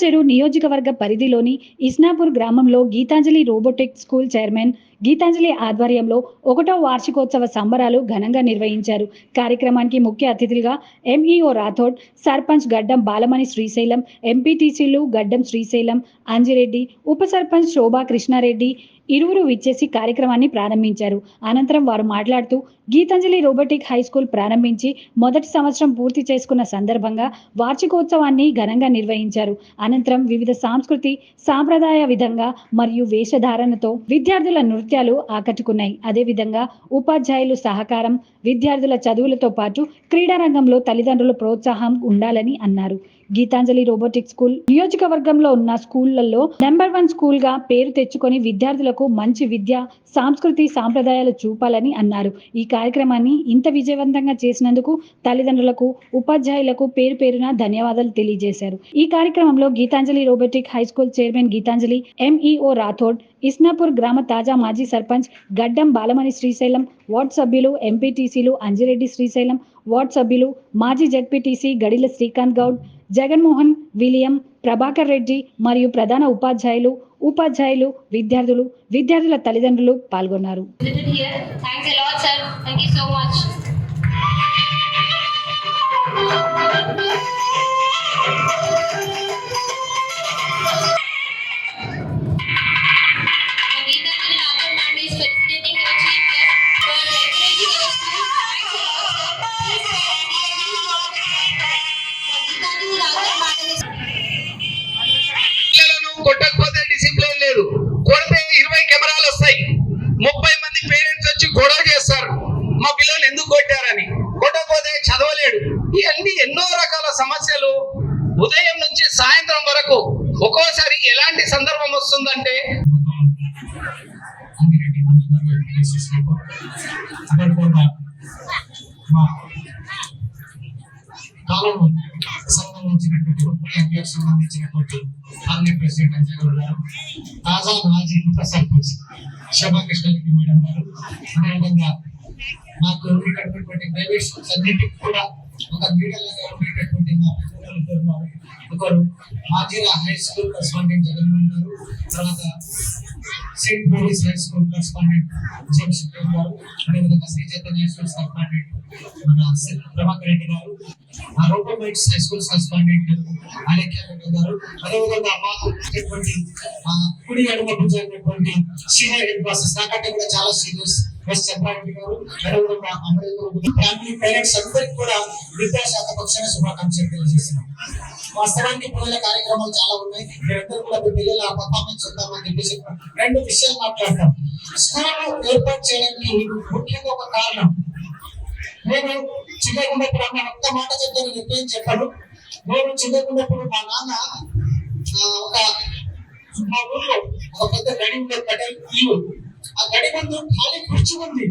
చెరు నియోజకవర్గ పరిధిలోని ఇస్నాపూర్ గ్రామంలో Geetanjali robotic school chairman Geetanjali ఆధ్వర్యంలో 1వ వార్షికోత్సవ సంబరాలు ఘనంగా నిర్వహించారు. కార్యక్రమానికి ముఖ్య అతిథులుగా ఎంఈఓ రాథోడ్, సర్పంచ్ గడ్డం బాలమణి శ్రీశైలం, ఎంపీటీసీలు గడ్డం శ్రీశైలం, అంజిరెడ్డి, ఉప సర్పంచ్ శోభా కృష్ణారెడ్డి ఇరువురు విచ్చేసి కార్యక్రమాన్ని ప్రారంభించారు. అనంతరం వారు మాట్లాడుతూ గీతాంజలి రోబోటిక్ హై స్కూల్ ప్రారంభించి మొదటి సంవత్సరం పూర్తి చేసుకున్న సందర్భంగా వార్షికోత్సవాన్ని ఘనంగా నిర్వహించారు. అనంతరం వివిధ సాంప్రదాయ విధంగా మరియు వేషధారణతో విద్యార్థుల నృత్యాలు ఆకట్టుకున్నాయి. అదేవిధంగా ఉపాధ్యాయులు సహకారం, విద్యార్థుల చదువులతో పాటు క్రీడా రంగంలో తల్లిదండ్రుల ప్రోత్సాహం ఉండాలని అన్నారు. గీతాంజలి రోబోటిక్ స్కూల్ నియోజకవర్గంలో ఉన్న స్కూళ్లలో నెంబర్ 1 స్కూల్ గా పేరు తెచ్చుకొని విద్యార్థులకు మంచి విద్య, సంస్కృతి, సాంప్రదాయాలు చూపాలని అన్నారు. ఈ కార్యక్రమాన్ని ఇంత విజయవంతంగా చేసినందుకు తల్లిదండ్రులకు, ఉపాధ్యాయులకు పేరు పేరున ధన్యవాదాలు తెలియజేశారు. ఈ కార్యక్రమంలో Geetanjali robotic high school chairman Geetanjali, MEO Rathod, Isnapur గ్రామ తాజా మాజీ సర్పంచ్ గడ్డం బాలమణి శ్రీశైలం, వార్డు సభ్యులు, ఎంపీటీసీలు అంజిరెడ్డి శ్రీశైలం, వార్డు సభ్యులు, మాజీ జడ్పీటీసీ గడిల శ్రీకాంత్ గౌడ్, జగన్మోహన్, విలియం, ప్రభాకర్ రెడ్డి మరియు ప్రధాన ఉపాధ్యాయులు, విద్యార్థుల తల్లిదండ్రులు పాల్గొన్నారు. కొట్టకపోతే డిసిప్లిన్ లేదు, కొడితే 20 కెమెరాలు వస్తాయి, 30 మంది పేరెంట్స్ వచ్చి గొడవ చేస్తారు మా పిల్లలు ఎందుకు కొట్టారని. కొట్టకపోతే చదవలేడు. ఇవన్నీ ఎన్నో రకాల సమస్యలు ఉదయం నుంచి సాయంత్రం వరకు. ఒక్కోసారి ఎలాంటి సందర్భం వస్తుందంటే కాలంలో సంబంధించినటువంటి సంబంధించినటువంటి ఆర్మీ ప్రెసిడెంట్ అంజయ్ గారు, తాజా మాజీ ఉప సర్పంచ్ శోభా కృష్ణారెడ్డి మేడం గారు, అదేవిధంగా మాకు ఉండేటటువంటి ప్రైవేట్ స్కూల్స్ అన్నింటికి కూడా ఒక లీడర్గా ఉండేటటువంటి మా పెద్దలు ఒకరు మాజీరా హై స్కూల్ కరెస్పాండెంట్ జగన్మోహన్ గారు, తర్వాత Saint Mary's high school correspondent James గారు, అదేవిధంగా శ్రీ చైతన్య స్కూల్ కరెస్పాండెంట్ మన ప్రభాకర్ రెడ్డి గారు, రోబోమైట్స్ high school correspondent Alekhya Reddy గారు, అదేవిధంగా మాకు కుడి అడుగు భుజమైనటువంటి సీనియర్ హెడ్ మాస్టర్స్ నాకంటే కూడా చాలా సీనియర్స్ ఎస్ చంద్రారెడ్డి గారు, అదేవిధంగా ఫ్యామిలీ పేరెంట్స్ అందరికీ కూడా విద్యాశాఖ పక్షాన శుభాకాంక్షలు తెలియజేస్తున్నాం. వాస్తవానికి పిల్లల కార్యక్రమాలు చాలా ఉన్నాయి. మీరందరూ కూడా మీ పిల్లల పర్ఫార్మెన్స్ ఉందామని చెప్పేసి 2 విషయాలు మాట్లాడతాం. స్కూల్ ఏర్పాటు చేయడానికి ముఖ్యంగా ఒక కారణం, నేను చిన్నగున్నప్పుడు అన్న ఒక్క మాట చెప్తాను, నేను చెప్పాను. నేను చిన్నగున్నప్పుడు మా నాన్న మా ఊళ్ళో ఒక పెద్ద గడి ఉండేది, కట్టెలు ఇల్లు. ఆ గడి ముందు ఖాళీ కుర్చీ ఉంది.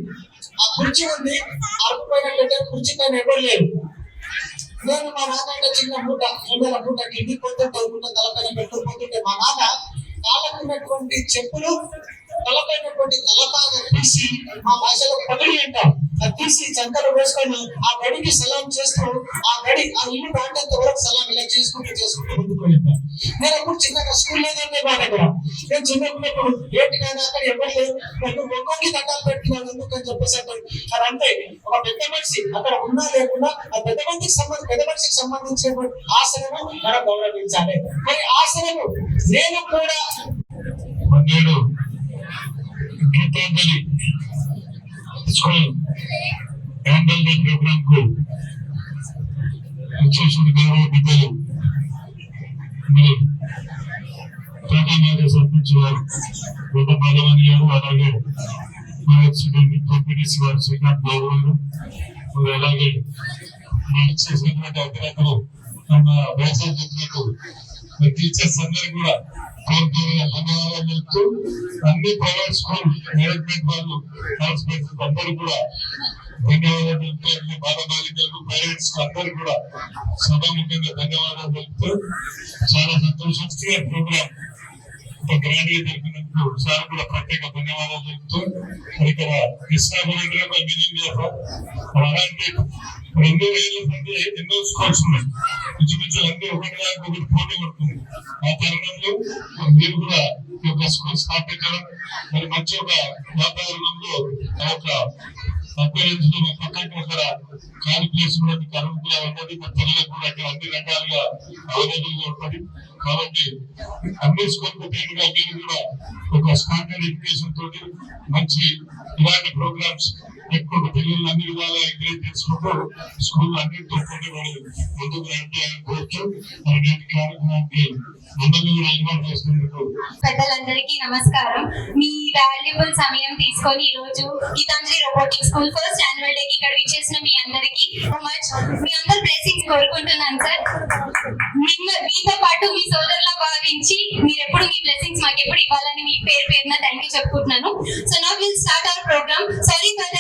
ఆ కుర్చీ ఉంది, అరుపుపైన పెట్టే కుర్చీ పైన ఎవరు లేరు. నేను మా నాన్న చిన్న మూట కింది పోతుంటే తలపైన పెట్టుకుపోతుంటే మా నాన్న కాళ్ళకున్నటువంటి చెప్పులు తలపైనటువంటి తలపాగా తీసి, మా భాషలో పగిడి అంటాం, అది తీసి చంకలు వేసుకొని ఆ గడికి సలాం చేస్తూ ఆ ఇల్లు దాటేంత వరకు సలాం ఇలా చేసుకుంటూ ముందుకు వెళ్ళాను. నేను అప్పుడు చిన్నగా స్కూల్ లేదంటే మా దగ్గర నేను చిన్నప్పుడు ఏంటి కానీ అక్కడ ఎవరు లేరు, నేను ఒక్కొక్కటి దండాలు పెట్టుకున్నాను ఎందుకని చెప్పేసి అదంతే. ఒక పెద్ద మనిషి అక్కడ ఉన్నా లేకుండా ఆ పెద్ద మనిషికి సంబంధించినటువంటి ఆసనము మనం గౌరవించాలి. మరి ఆసనము నేను కూడా Geetanjali school annual day programme కు వచ్చేసిన గౌరవ పెద్దలు మరి తాజా మాజీ సర్పంచ్ గారు గొప్ప బాలమణి గారు, అలాగే ఎంపీటీసీ గారు శ్రీకాంత్ గౌడ్ గారు, మరి అలాగే చేసినటువంటి అధికారులు తమ వ్యవసాయ టీచర్స్ అందరూ కూడా ధన్యవాదాలు చెప్తూ అన్ని ప్రైవేట్ స్కూల్ మేనేజ్మెంట్ వాళ్ళు ట్రాన్స్పోర్ట్ అందరూ కూడా ధన్యవాదాలు తెలుపుతూ అన్ని బాలబాలికలకు పేరెంట్స్ అందరూ కూడా సభాముఖంగా ధన్యవాదాలు తెలుపుతూ చాలా సంతోషంగా ప్రోగ్రామ్ ఒక గ్రాండ్ గా జరిపినందుకు సార్ కూడా ప్రత్యేక ధన్యవాదాలు చెప్తూ మరి ఇక్కడ కృష్ణాపురం అంటే మీనింగ్ చేస్తాం అలాంటి 2000 మంది ఎన్నో స్కూల్స్ ఉన్నాయి, ఇంచుమించు అన్ని ఒకటి పోటీ పడుతుంది. ఆ తరుణంలో మీరు కూడా ఈ యొక్క స్కూల్ స్థాపించడం మరి మంచి ఒక వాతావరణంలో ఆ యొక్క అభ్యర్థులు పక్కన అక్కడ ఖాళీ ప్లేస్ కూడా మీకు అనుకూలంగా ఉన్నది, మా పిల్లలకు కూడా అక్కడ అన్ని రకాలుగా అవైలబుల్ గా ఉంటుంది. కాబట్టి అన్ని స్కూల్ పెట్టినట్టుగా మీరు కూడా ఒక స్టాండర్డ్ ఎడ్యుకేషన్ తోటి మంచి ఇలాంటి ప్రోగ్రామ్స్ పెట్టుకుంటూ పిల్లలు అన్ని విధాలా ఎంకరేజ్ చేసుకుంటూ స్కూల్ అన్నింటితో ముందుకు రండి అని కోరుతూ మరి నేటి కార్యక్రమానికి మమ్మల్ని కూడా ఇన్వాల్వ్ చేసినందుకు పెద్దలందరికీ నమస్కారం. మీ వాల్యుబుల్ సమయం తీసుకొని ఈ రోజు Geetanjali robotics school first annual day కి ఇక్కడ విచ్చేసిన మీ అందరికీ మీ అందరు బ్లెస్సింగ్స్ కోరుకుంటున్నాను సార్. మీతో పాటు మీ సోదరులా భావించి మీరు ఎప్పుడు మీ బ్లెస్సింగ్స్ మాకు ఎప్పుడు ఇవ్వాలని మీ పేరున థ్యాంక్ యూ చెప్పుకుంటున్నాను. So now will start our programme. Sorry for